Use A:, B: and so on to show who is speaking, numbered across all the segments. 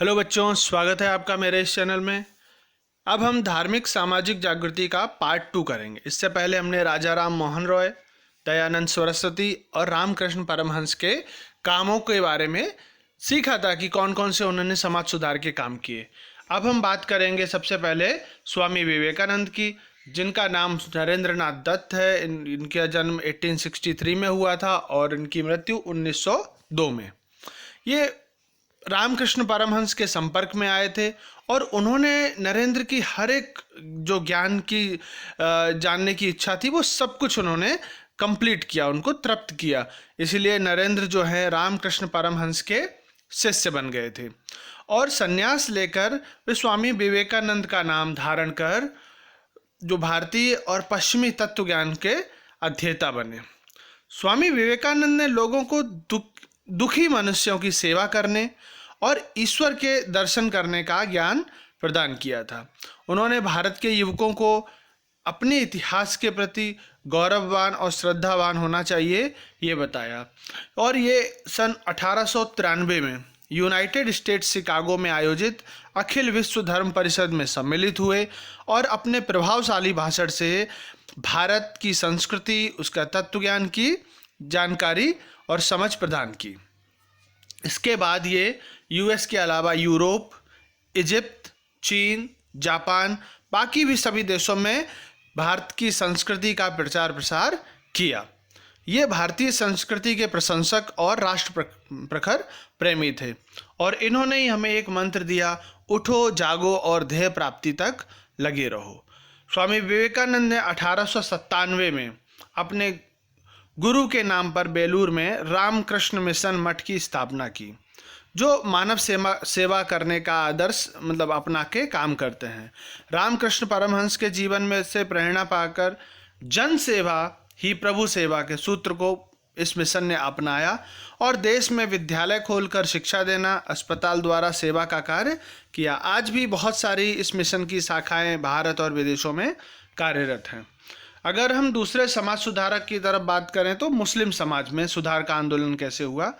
A: Hello बच्चों, स्वागत है आपका मेरे इस चैनल में। अब हम धार्मिक सामाजिक जागृति का पार्ट 2 करेंगे। इससे पहले हमने राजा राम मोहन रॉय, दयानंद सरस्वती और रामकृष्ण परमहंस के कामों के बारे में सीखा था कि कौन कौन से उन्होंने समाज सुधार के काम किए। अब हम बात करेंगे सबसे पहले स्वामी विवेकानंद की, जिनका नाम नरेंद्र नाथ दत्त है। इनका जन्म 1863 में हुआ था और इनकी मृत्यु 1902 में। ये रामकृष्ण परमहंस के संपर्क में आए थे और उन्होंने नरेंद्र की हर एक जो ज्ञान की जानने की इच्छा थी वो सब कुछ उन्होंने कंप्लीट किया, उनको तृप्त किया। इसीलिए नरेंद्र जो है रामकृष्ण परमहंस के शिष्य बन गए थे और संन्यास लेकर वे स्वामी विवेकानंद का नाम धारण कर जो भारतीय और पश्चिमी तत्व ज्ञान के अध्येता बने। स्वामी विवेकानंद ने लोगों को दुखी मनुष्यों की सेवा करने और ईश्वर के दर्शन करने का ज्ञान प्रदान किया था। उन्होंने भारत के युवकों को अपने इतिहास के प्रति गौरववान और श्रद्धावान होना चाहिए ये बताया। और ये सन 1893 में यूनाइटेड स्टेट्स शिकागो में आयोजित अखिल विश्व धर्म परिषद में सम्मिलित हुए और अपने प्रभावशाली भाषण से भारत की संस्कृति, उसका तत्वज्ञान की जानकारी और समझ प्रदान की। इसके बाद ये यूएस के अलावा यूरोप, इजिप्ट, चीन, जापान, बाकी भी सभी देशों में भारत की संस्कृति का प्रचार प्रसार किया। ये भारतीय संस्कृति के प्रशंसक और राष्ट्र प्रखर प्रेमी थे और इन्होंने ही हमें एक मंत्र दिया, उठो जागो और ध्येय प्राप्ति तक लगे रहो। स्वामी विवेकानंद ने 1897 में अपने गुरु के नाम पर बेलूर में रामकृष्ण मिशन मठ की स्थापना की, जो मानव सेवा करने का आदर्श अपना के काम करते हैं। रामकृष्ण परमहंस के जीवन में से प्रेरणा पाकर जन सेवा ही प्रभु सेवा के सूत्र को इस मिशन ने अपनाया और देश में विद्यालय खोलकर शिक्षा देना, अस्पताल द्वारा सेवा का कार्य किया। आज भी बहुत सारी इस मिशन की शाखाएं भारत और विदेशों में कार्यरत हैं। अगर हम दूसरे समाज सुधारक की तरफ बात करें तो मुस्लिम समाज में सुधार का आंदोलन कैसे हुआ,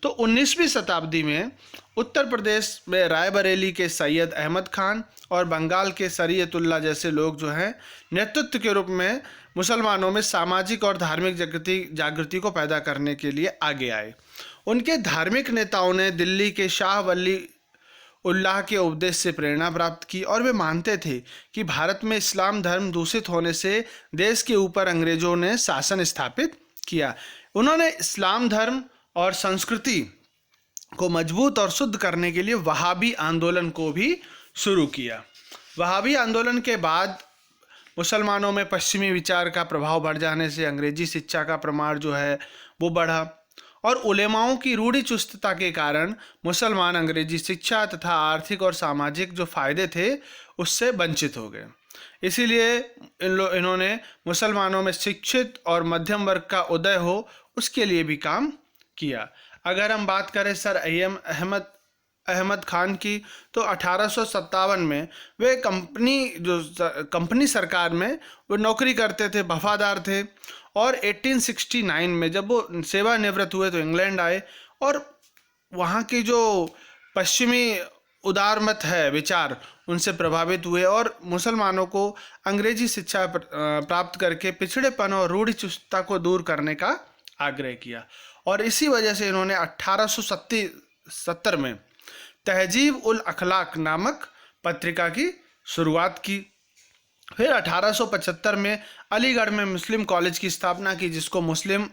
A: तो 19वीं शताब्दी में उत्तर प्रदेश में रायबरेली के सैयद अहमद खान और बंगाल के शरीयतुल्लाह जैसे लोग जो हैं नेतृत्व के रूप में मुसलमानों में सामाजिक और धार्मिक जागृति को पैदा करने के लिए आगे आए। उनके धार्मिक नेताओं ने दिल्ली के शाह वली उल्लाह के उपदेश से प्रेरणा प्राप्त की और वे मानते थे कि भारत में इस्लाम धर्म दूषित होने से देश के ऊपर अंग्रेजों ने शासन स्थापित किया। उन्होंने इस्लाम धर्म और संस्कृति को मजबूत और शुद्ध करने के लिए वहाबी आंदोलन को भी शुरू किया। वहाबी आंदोलन के बाद मुसलमानों में पश्चिमी विचार का प्रभाव बढ़ जाने से अंग्रेजी शिक्षा का प्रमाण जो है वो बढ़ा और उलेमाओं की रूढ़ि चुस्तता के कारण मुसलमान अंग्रेजी शिक्षा तथा आर्थिक और सामाजिक जो फायदे थे उससे वंचित हो गए। इसीलिए इन्होंने मुसलमानों में शिक्षित और मध्यम वर्ग का उदय हो उसके लिए भी काम किया। अगर हम बात करें सर अहमद खान की तो 1857 में वे कंपनी सरकार में वो नौकरी करते थे, वफादार थे और 1869 में जब वो सेवानिवृत्त हुए तो इंग्लैंड आए और वहाँ की जो पश्चिमी उदारमत है विचार उनसे प्रभावित हुए और मुसलमानों को अंग्रेजी शिक्षा प्राप्त करके पिछड़ेपन और रूढ़िचुस्तता को दूर करने का आग्रह किया और इसी वजह से इन्होंने 1870 में तहजीब उल अखलाक नामक पत्रिका की शुरुआत की। फिर 1875 में अलीगढ़ में मुस्लिम कॉलेज की स्थापना की, जिसको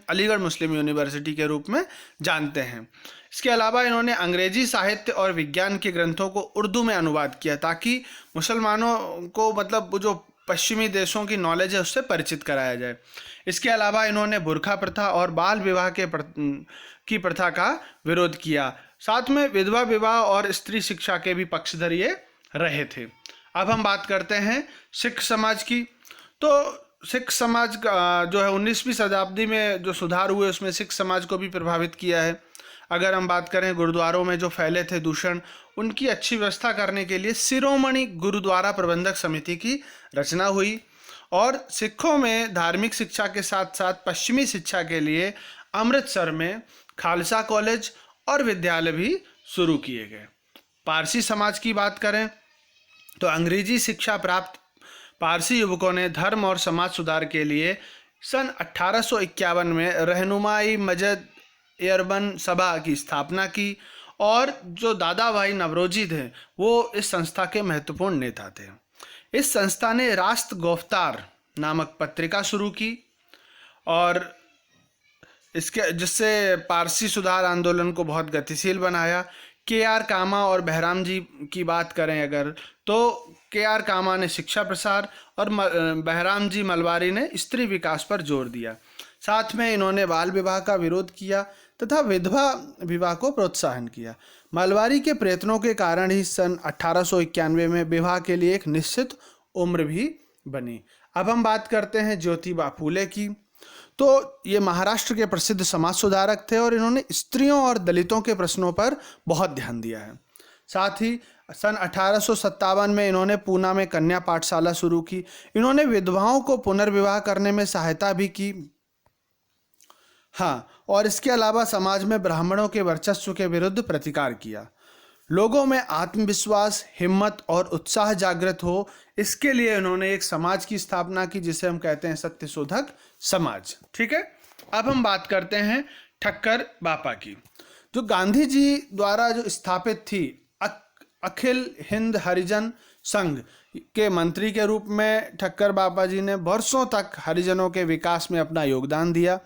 A: अलीगढ़ मुस्लिम यूनिवर्सिटी के रूप में जानते हैं। इसके अलावा इन्होंने अंग्रेजी साहित्य और विज्ञान के ग्रंथों को उर्दू में अनुवाद किया ताकि मुसलमानों को जो पश्चिमी देशों की नॉलेज है उससे परिचित कराया जाए। इसके अलावा इन्होंने बुर्खा प्रथा और बाल विवाह की प्रथा का विरोध किया। साथ में विधवा विवाह और स्त्री शिक्षा के भी पक्षधर ये रहे थे। अब हम बात करते हैं सिख समाज की। तो सिख समाज का जो है 19वीं शताब्दी में जो सुधार हुए उसमें सिख समाज को भी प्रभावित किया है। अगर हम बात करें गुरुद्वारों में जो फैले थे दूषण, उनकी अच्छी व्यवस्था करने के लिए शिरोमणि गुरुद्वारा प्रबंधक समिति की रचना हुई और सिखों में धार्मिक शिक्षा के साथ साथ पश्चिमी शिक्षा के लिए अमृतसर में खालसा कॉलेज और विद्यालय भी शुरू किए गए।
B: पारसी समाज की बात करें तो अंग्रेजी शिक्षा प्राप्त पारसी युवकों ने धर्म और समाज सुधार के लिए सन 1851 में रहनुमाई मजद एयरबन सभा की स्थापना की और जो दादा भाई नवरोजी थे वो इस संस्था के महत्वपूर्ण नेता थे। इस संस्था ने राष्ट्र गोफ्तार नामक पत्रिका शुरू की और इसके जिससे पारसी सुधार आंदोलन को बहुत गतिशील बनाया। के.आर. कामा और बहराम जी की बात करें अगर तो के.आर. कामा ने शिक्षा प्रसार और बहराम जी मलबारी ने स्त्री विकास पर जोर दिया। साथ में इन्होंने बाल विवाह का विरोध किया तथा विधवा विवाह को प्रोत्साहन किया। मलबारी के प्रयत्नों के कारण ही सन 1891 में विवाह के लिए एक निश्चित उम्र भी बनी। अब हम बात करते हैं ज्योतिबा फूले की। तो ये महाराष्ट्र के प्रसिद्ध समाज सुधारक थे और इन्होंने स्त्रियों और दलितों के प्रश्नों पर बहुत ध्यान दिया है। साथ ही सन 1857 में इन्होंने पूना में कन्या पाठशाला शुरू की। इन्होंने विधवाओं को पुनर्विवाह करने में सहायता भी की। हाँ, और इसके अलावा समाज में ब्राह्मणों के वर्चस्व के विरुद्ध प्रतिकार किया। लोगों में आत्मविश्वास, हिम्मत और उत्साह जागृत हो, इसके लिए इन्होंने एक समाज की स्थापना की जिसे हम कहते हैं सत्यशोधक समाज। ठीक है, अब हम बात करते हैं ठक्कर बापा की, जो गांधी जी द्वारा जो स्थापित थी। अखिल हिंद हरिजन संघ के मंत्री के रूप में ठक्कर बापा जी ने वर्षों तक हरिजनों के विकास में अपना योगदान दिया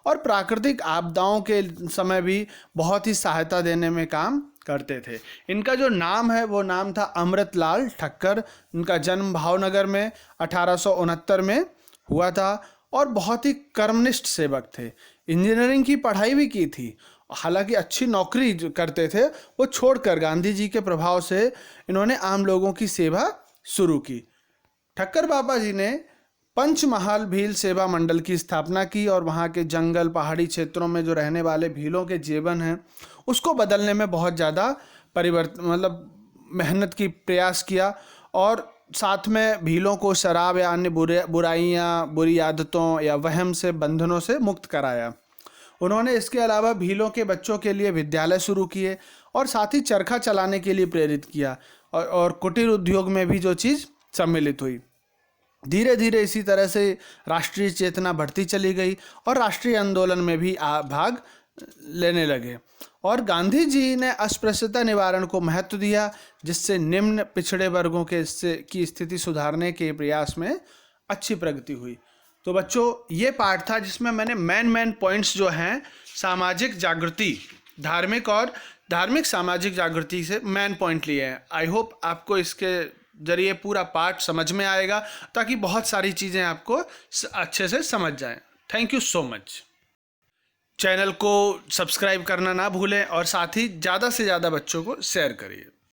B: और प्राकृतिक आपदाओं के समय भी बहुत ही सहायता देने में काम करते थे। इनका जो नाम है वो नाम था अमृतलाल ठक्कर। इनका जन्म भावनगर में 1869 में हुआ था और बहुत ही कर्मनिष्ठ सेवक थे। इंजीनियरिंग की पढ़ाई भी की थी, हालांकि अच्छी नौकरी जो करते थे वो छोड़कर गांधी जी के प्रभाव से इन्होंने आम लोगों की सेवा शुरू की। ठक्कर बापा जी ने पंचमहाल भील सेवा मंडल की स्थापना की और वहाँ के जंगल पहाड़ी क्षेत्रों में जो रहने वाले भीलों के जीवन हैं उसको बदलने में बहुत ज़्यादा मेहनत की प्रयास किया और साथ में भीलों को शराब या अन्य बुराइयाँ, बुरी आदतों या वहम से बंधनों से मुक्त कराया। उन्होंने इसके अलावा भीलों के बच्चों के लिए विद्यालय शुरू किए और साथ ही चरखा चलाने के लिए प्रेरित किया और कुटीर उद्योग में भी जो चीज़ सम्मिलित हुई। धीरे धीरे इसी तरह से राष्ट्रीय चेतना बढ़ती चली गई और राष्ट्रीय आंदोलन में भी भाग लेने लगे और गांधी जी ने अस्पृश्यता निवारण को महत्व दिया, जिससे निम्न पिछड़े वर्गों की स्थिति सुधारने के प्रयास में अच्छी प्रगति हुई। तो बच्चों, ये पार्ट था जिसमें मैंने मेन पॉइंट्स जो हैं सामाजिक जागृति, धार्मिक सामाजिक जागृति से मेन पॉइंट लिए हैं। आई होप आपको इसके जरिए पूरा पार्ट समझ में आएगा ताकि बहुत सारी चीज़ें आपको अच्छे से समझ जाएं। Thank you so much. Channel को सब्सक्राइब करना ना भूलें और साथ ही ज़्यादा से ज़्यादा बच्चों को शेयर करिए।